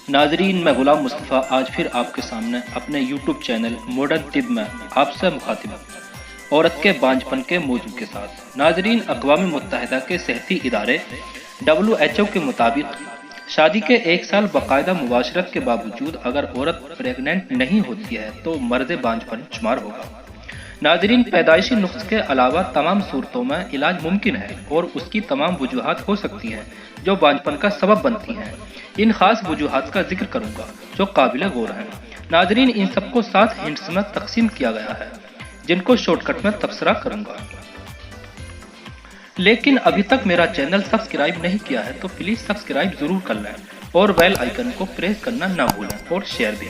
ناظرین، میں غلام مصطفیٰ آج پھر آپ کے سامنے اپنے یوٹیوب چینل ماڈرن طب میں آپ سے مخاطب ہوں، عورت کے بانجھپن کے موضوع کے ساتھ۔ ناظرین، اقوام متحدہ کے صحتی ادارے WHO کے مطابق شادی کے 1 سال باقاعدہ مباشرت کے باوجود اگر عورت پریگننٹ نہیں ہوتی ہے تو مرض بانجھپن شمار ہوگا۔ ناظرین، پیدائشی نقص کے علاوہ تمام صورتوں میں علاج ممکن ہے اور اس کی تمام وجوہات ہو سکتی ہیں جو بانجھپن کا سبب بنتی ہیں۔ ان خاص وجوہات کا ذکر کروں گا جو قابل غور ہیں۔ ناظرین، ان سب کو 7 ہنٹس میں تقسیم کیا گیا ہے جن کو شارٹ کٹ میں تبصرہ کروں گا۔ لیکن ابھی تک میرا چینل سبسکرائب نہیں کیا ہے تو پلیز سبسکرائب ضرور کر لیں اور بیل آئیکن کو پریس کرنا نہ بھولیں اور شیئر بھی۔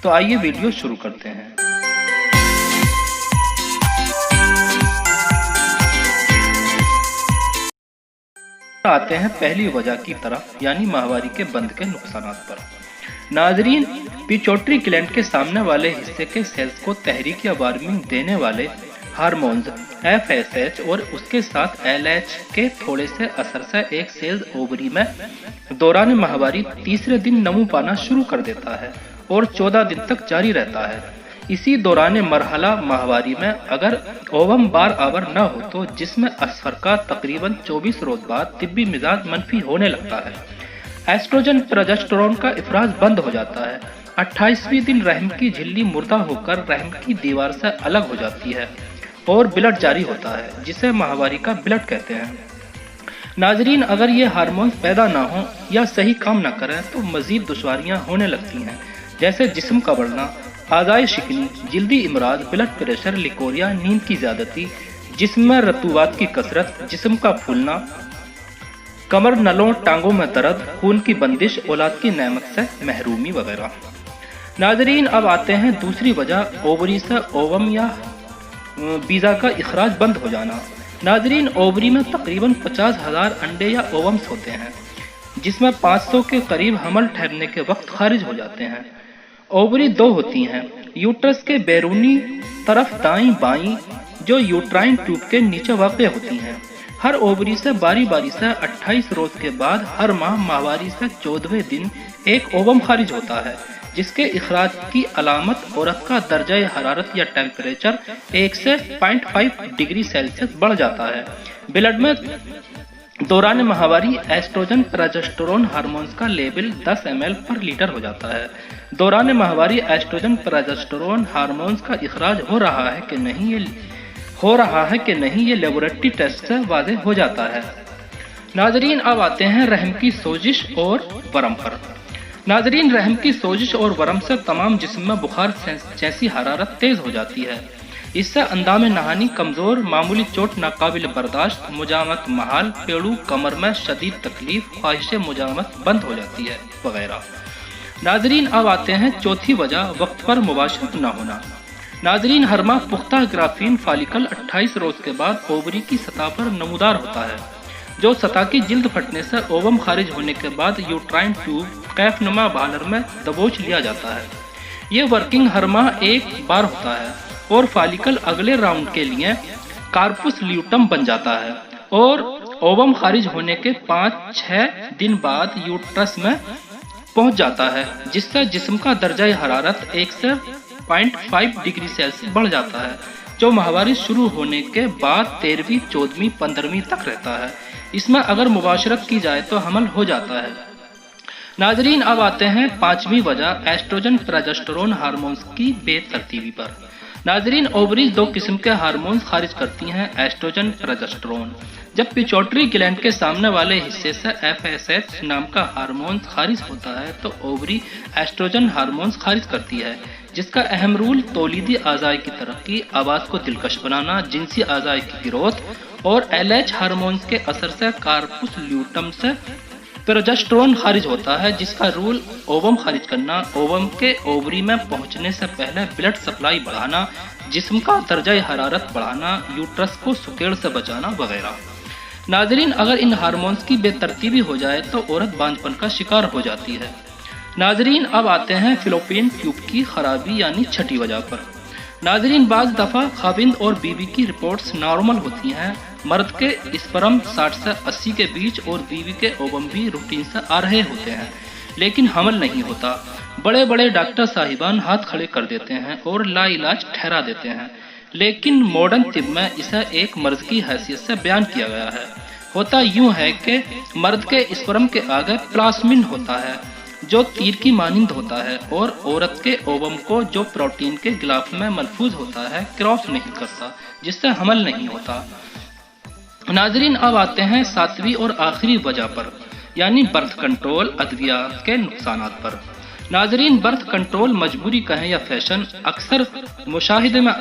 تو آئیے ویڈیو شروع کرتے ہیں۔ آتے ہیں پہلی وجہ کی طرف، یعنی ماہواری کے بند کے نقصانات پر۔ ناظرین، پیچوٹری گلینڈ کے سامنے والے حصے کے سیلز کو تحریک یا وارمنگ دینے والے ہارمونز FSH اور اس کے ساتھ LH کے تھوڑے سے اثر سے ایک سیلز اووری میں دوران ماہواری تیسرے دن نمو پانا شروع کر دیتا ہے اور 14 دن تک جاری رہتا ہے۔ اسی دوران مرحلہ ماہواری میں اگر اووم بار آور نہ ہو تو جسم اصفر کا تقریباً 24 روز بعد طبی مزاج منفی ہونے لگتا ہے۔ ایسٹروجن پروجسٹرون کا افراز بند ہو جاتا ہے۔ 28ویں دن رحم کی جھلی مردہ ہو کر رحم کی دیوار سے الگ ہو جاتی ہے اور بلڈ جاری ہوتا ہے جسے ماہواری کا بلڈ کہتے ہیں۔ ناظرین، اگر یہ ہارمونز پیدا نہ ہوں یا صحیح کام نہ کریں تو مزید دشواریاں ہونے لگتی ہیں، جیسے جسم کا بڑھنا، اعضاء شکنی، جلدی امراض، بلڈ پریشر، لیکوریا، نیند کی زیادتی، جسم میں رطوبات کی کثرت، جسم کا پھولنا، کمر، نلوں، ٹانگوں میں درد، خون کی بندش، اولاد کی نعمت سے محرومی وغیرہ۔ ناظرین، اب آتے ہیں دوسری وجہ، اووری سے اووم یا بیجا کا اخراج بند ہو جانا۔ ناظرین، اووری میں تقریباً 50,000 انڈے یا اوومس ہوتے ہیں جس میں 500 کے قریب حمل ٹھہرنے کے وقت خارج ہو جاتے ہیں۔ اووری 2 ہوتی ہیں، یوٹرس کے بیرونی طرف دائیں بائیں جو یوٹرائن ٹیوب کے نیچے واقع ہوتی ہیں۔ ہر اووری سے باری باری سے 28 روز کے بعد ہر ماہ ماہواری سے 14ویں دن ایک اووم خارج ہوتا ہے جس کے اخراج کی علامت عورت کا درجہ حرارت یا ٹیمپریچر 1 سے 0.5 ڈگری سیلسیس بڑھ جاتا ہے۔ بلڈ میں دوران ماہواری ایسٹروجن پروجسٹرون ہارمونز کا لیول 10 ml پر لیٹر ہو جاتا ہے۔ دوران ماہواری ایسٹروجن پروجسٹرون ہارمونز کا اخراج ہو رہا ہے کہ نہیں یہ لیبارٹری ٹیسٹ سے واضح ہو جاتا ہے۔ ناظرین، اب آتے ہیں رحم کی سوزش اور ورم پر۔ ناظرین، رحم کی سوزش اور ورم سے تمام جسم میں بخار جیسی حرارت تیز ہو جاتی ہے۔ اس سے اندام نہانی کمزور، معمولی چوٹ ناقابل برداشت، مجامت محال، پیڑو، کمر میں شدید تکلیف، خواہش مجامت بند ہو جاتی ہے وغیرہ۔ ناظرین، اب آتے ہیں چوتھی وجہ، وقت پر مباشرت نہ ہونا۔ ناظرین، ہر ماہ پختہ گرافین فالیکل 28 روز کے بعد اووری کی سطح پر نمودار ہوتا ہے، جو سطح کی جلد پھٹنے سے اووم خارج ہونے کے بعد یوٹرائن ٹیوب قیف نما بالر میں دبوچ لیا جاتا ہے۔ یہ ورکنگ ہر ماہ 1 بار ہوتا ہے اور فالیکل اگلے راؤنڈ کے لیے کارپس لیوٹم بن جاتا ہے اور اووم خارج ہونے کے 5-6 دن بعد یوٹرس میں پہنچ جاتا ہے جس سے جسم کا درجہ حرارت 1 سے 0.5 ڈگری سیلسیس بڑھ جاتا ہے، جو ماہواری شروع ہونے کے بعد 13ویں، 14ویں، 15ویں تک رہتا ہے۔ اس میں اگر مباشرت کی جائے تو حمل ہو جاتا ہے۔ ناظرین، اب آتے ہیں 5ویں وجہ، ایسٹروجن پروجسٹرون ہارمونز کی بے ترتیبی پر۔ ناظرین، اووریز 2 قسم کے ہارمونز خارج کرتی ہیں، ایسٹروجن، پروجسٹرون۔ جب پیچوٹری گلینڈ کے سامنے والے حصے سے FSH نام کا ہارمونز خارج ہوتا ہے تو اووری ایسٹروجن ہارمونز خارج کرتی ہے، جس کا اہم رول تولیدی اعضاء کی ترقی، آواز کو دلکش بنانا، جنسی اعضاء کی گروتھ، اور LH ہارمونز کے اثر سے کارپس لیوٹم سے پروجسٹرون خارج ہوتا ہے، جس کا رول اووم خارج کرنا، اووم کے اووری میں پہنچنے سے پہلے بلڈ سپلائی بڑھانا، جسم کا درجہ حرارت بڑھانا، یوٹرس کو سکیڑ سے بچانا وغیرہ۔ ناظرین، اگر ان ہارمونز کی بے ترتیبی ہو جائے تو عورت بانجھپن کا شکار ہو جاتی ہے۔ ناظرین، اب آتے ہیں فلوپین ٹیوب کی خرابی یعنی چھٹی وجہ پر۔ ناظرین، بعض دفعہ خاوند اور بیوی کی رپورٹس نارمل ہوتی ہیں، مرد کے اسپرم 60 سے 80 کے بیچ اور بیوی کے اووم بھی روٹین سے آ رہے ہوتے ہیں، لیکن حمل نہیں ہوتا۔ بڑے بڑے ڈاکٹر صاحبان ہاتھ کھڑے کر دیتے ہیں اور لا علاج ٹھہرا دیتے ہیں، لیکن ماڈرن طب میں اسے ایک مرض کی حیثیت سے بیان کیا گیا ہے۔ ہوتا یوں ہے کہ مرد کے اسپرم کے آگے پلاسمن ہوتا ہے جو تیر کی مانند ہوتا ہے، اور عورت کے اووم کو جو پروٹین کے غلاف میں ملفوظ ہوتا ہے کراس نہیں کرتا، جس سے حمل نہیں ہوتا۔ ناظرین، اب آتے ہیں ساتویں اور آخری وجہ پر، یعنی برتھ کنٹرول ادویات کے نقصانات پر۔ ناظرین، برتھ کنٹرول مجبوری کہیں یا فیشن، اکثر مشاہدے میں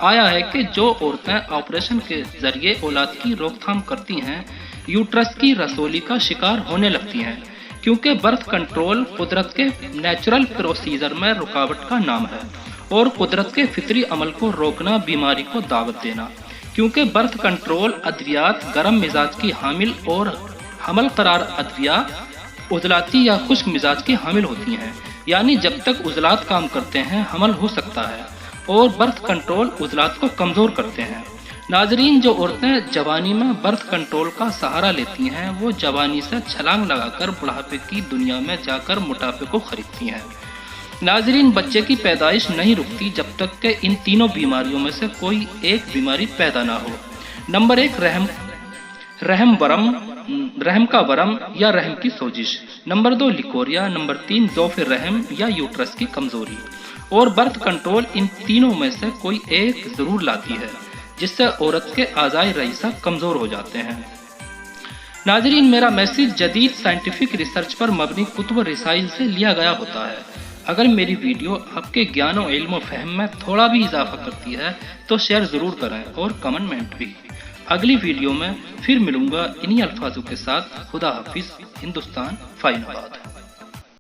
آیا ہے کہ جو عورتیں آپریشن کے ذریعے اولاد کی روک تھام کرتی ہیں، یوٹرس کی رسولی کا شکار ہونے لگتی ہیں، کیونکہ برتھ کنٹرول قدرت کے نیچرل پروسیجر میں رکاوٹ کا نام ہے، اور قدرت کے فطری عمل کو روکنا بیماری کو دعوت دینا، کیونکہ برتھ کنٹرول ادویات گرم مزاج کی حامل اور حمل قرار ادویات عضلاتی یا خشک مزاج کی حامل ہوتی ہیں، یعنی جب تک عضلات کام کرتے ہیں حمل ہو سکتا ہے، اور برتھ کنٹرول عضلات کو کمزور کرتے ہیں۔ ناظرین، جو عورتیں جوانی میں برتھ کنٹرول کا سہارا لیتی ہیں وہ جوانی سے چھلانگ لگا کر بڑھاپے کی دنیا میں جا کر موٹاپے کو خریدتی ہیں۔ ناظرین، بچے کی پیدائش نہیں رکتی جب تک کہ ان تینوں بیماریوں میں سے کوئی ایک بیماری پیدا نہ ہو۔ نمبر 1، رحم کا ورم یا رحم کی سوزش۔ Number 2، leucorrhoea. نمبر 3، ضعف رحم یا یوٹرس کی کمزوری۔ اور برتھ کنٹرول ان تینوں میں سے کوئی ایک ضرور لاتی ہے، جس سے عورت کے اعضائے رئیسہ کمزور ہو جاتے ہیں۔ ناظرین، میرا میسیج جدید سائنٹیفک ریسرچ پر مبنی کتب و رسائل سے لیا گیا ہوتا ہے۔ اگر میری ویڈیو آپ کے گیان و علم و فہم میں تھوڑا بھی اضافہ کرتی ہے تو شیئر ضرور کریں اور کمنٹ بھی۔ اگلی ویڈیو میں پھر ملوں گا انہی الفاظوں کے ساتھ۔ خدا حافظ۔ ہندوستان فائن آباد۔